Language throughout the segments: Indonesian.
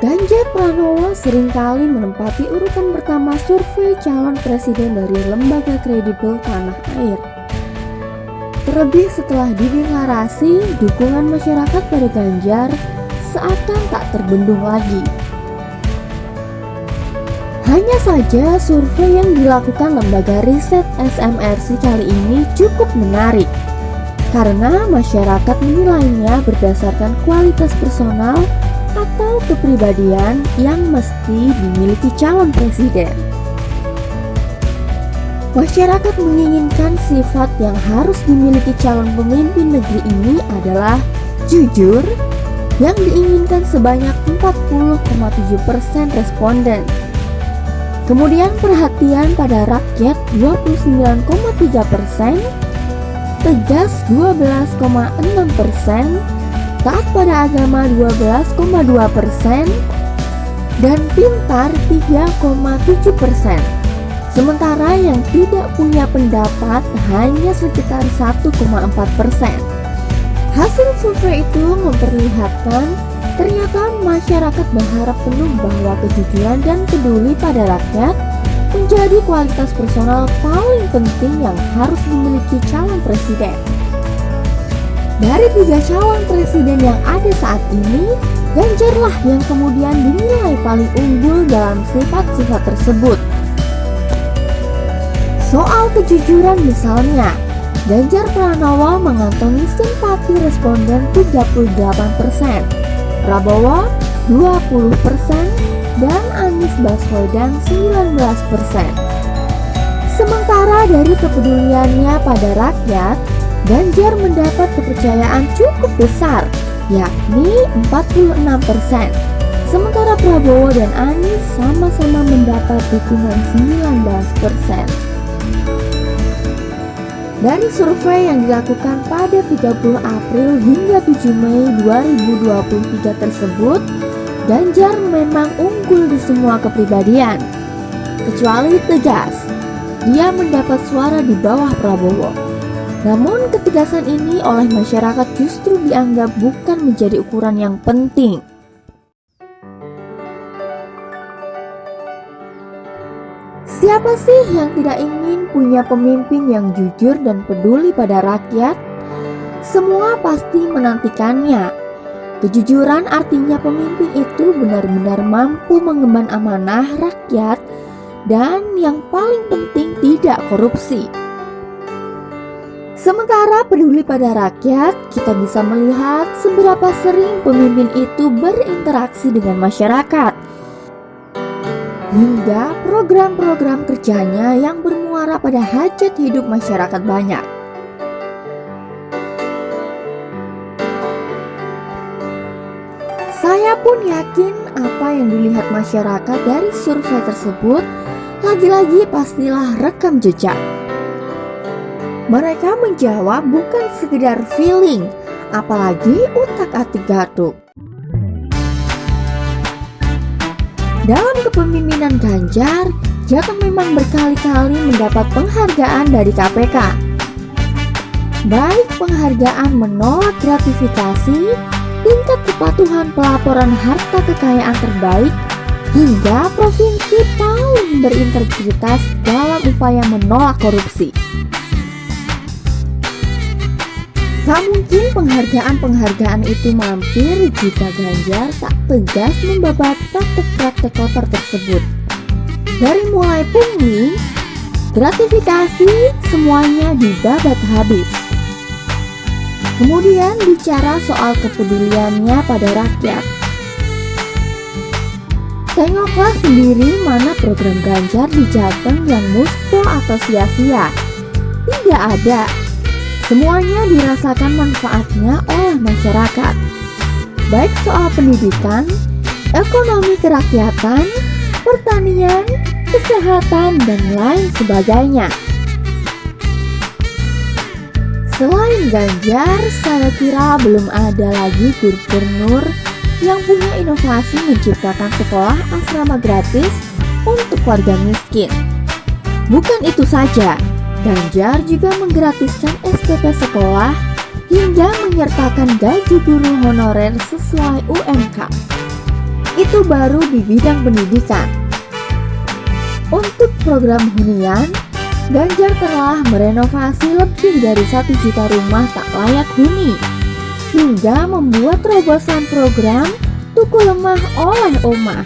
Ganjar Pranowo seringkali menempati urutan pertama survei calon presiden dari lembaga kredibel tanah air. Terlebih setelah dideklarasi, dukungan masyarakat pada Ganjar seakan tak terbendung lagi. Hanya saja survei yang dilakukan lembaga riset SMRC kali ini cukup menarik karena masyarakat menilainya berdasarkan kualitas personal atau kepribadian yang mesti dimiliki calon presiden. Masyarakat menginginkan sifat yang harus dimiliki calon pemimpin negeri ini adalah jujur, yang diinginkan sebanyak 40,7% responden. Kemudian perhatian pada rakyat 29,3%, tegas 12,6%, taat pada agama 12,2%, dan pintar 3,7%. Sementara yang tidak punya pendapat hanya sekitar 1,4%. Hasil survei itu memperlihatkan ternyata masyarakat berharap penuh bahwa kejujuran dan peduli pada rakyat menjadi kualitas personal paling penting yang harus dimiliki calon presiden. Dari 3 calon presiden yang ada saat ini, Ganjarlah yang kemudian dinilai paling unggul dalam sifat-sifat tersebut. Soal kejujuran misalnya, Ganjar Pranowo mengantongi simpati responden 38%, Prabowo 20%, dan Anies Baswedan 19%. Sementara dari kepeduliannya pada rakyat, Ganjar mendapat kepercayaan cukup besar, yakni 46%. Sementara Prabowo dan Anies sama-sama mendapat dukungan 19%. Dari survei yang dilakukan pada 30 April hingga 7 Mei 2023 tersebut, Ganjar memang unggul di semua kepribadian, kecuali tegas. Dia mendapat suara di bawah Prabowo. Namun ketegasan ini oleh masyarakat justru dianggap bukan menjadi ukuran yang penting. Siapa sih yang tidak ingin punya pemimpin yang jujur dan peduli pada rakyat? Semua pasti menantikannya. Kejujuran artinya pemimpin itu benar-benar mampu mengemban amanah rakyat dan yang paling penting tidak korupsi. Sementara peduli pada rakyat, kita bisa melihat seberapa sering pemimpin itu berinteraksi dengan masyarakat, hingga program-program kerjanya yang bermuara pada hajat hidup masyarakat banyak. Saya pun yakin apa yang dilihat masyarakat dari survei tersebut lagi-lagi pastilah rekam jejak. Mereka menjawab bukan sekedar feeling, apalagi utak-atik gaduk. Dalam kepemimpinan Ganjar, Jaka memang berkali-kali mendapat penghargaan dari KPK. Baik penghargaan menolak gratifikasi, tingkat kepatuhan pelaporan harta kekayaan terbaik, hingga provinsi paling berintegritas dalam upaya menolak korupsi. Tak mungkin penghargaan-penghargaan itu mampir jika Ganjar tak tegas membabat praktek-praktek kotor tersebut. Dari mulai pungli, gratifikasi, semuanya dibabat habis. Kemudian bicara soal kepeduliannya pada rakyat. Tengoklah sendiri mana program Ganjar di Jateng yang muspro atau sia-sia. Tidak ada. Semuanya dirasakan manfaatnya oleh masyarakat, baik soal pendidikan, ekonomi kerakyatan, pertanian, kesehatan, dan lain sebagainya. Selain Ganjar, saya kira belum ada lagi gubernur yang punya inovasi menciptakan sekolah asrama gratis untuk warga miskin. Bukan itu saja, Ganjar juga menggratiskan SPP sekolah hingga menyertakan gaji guru honorer sesuai UMK. Itu baru di bidang pendidikan. Untuk program hunian, Ganjar telah merenovasi lebih dari 1 juta rumah tak layak huni, hingga membuat terobosan program Tuku Lemah Oleh Omah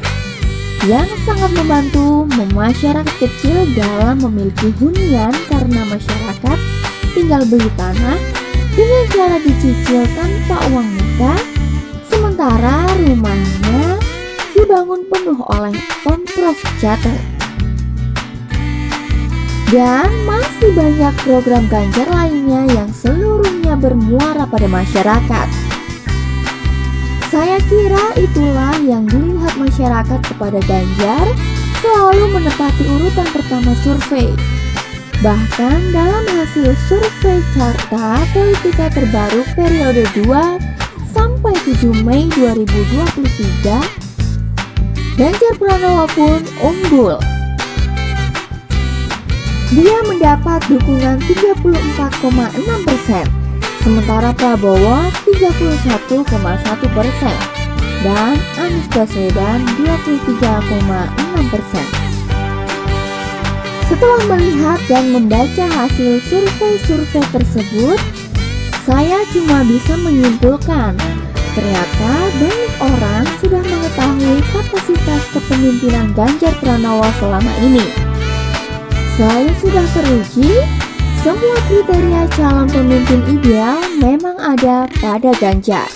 yang sangat membantu masyarakat kecil dalam memiliki hunian karena masyarakat tinggal beli tanah dengan cara dicicil tanpa uang muka, sementara rumahnya dibangun penuh oleh Pemprov Jateng. Dan masih banyak program Ganjar lainnya yang seluruhnya bermuara pada masyarakat. Saya kira itulah yang dilihat masyarakat kepada Ganjar, selalu menepati urutan pertama survei. Bahkan dalam hasil survei Carta Politika terbaru periode 2 sampai 7 Mei 2023, Ganjar Pranowo pun unggul. Dia mendapat dukungan 34,6%, sementara Prabowo 31,1% dan Anies Baswedan 23,6%. Setelah melihat dan membaca hasil survei-survei tersebut, saya cuma bisa menyimpulkan ternyata banyak orang sudah mengetahui kapasitas kepemimpinan Ganjar Pranowo selama ini. Saya sudah teruji, semua kriteria calon pemimpin ideal memang ada pada Ganjar.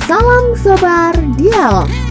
Salam Sobar Dialog.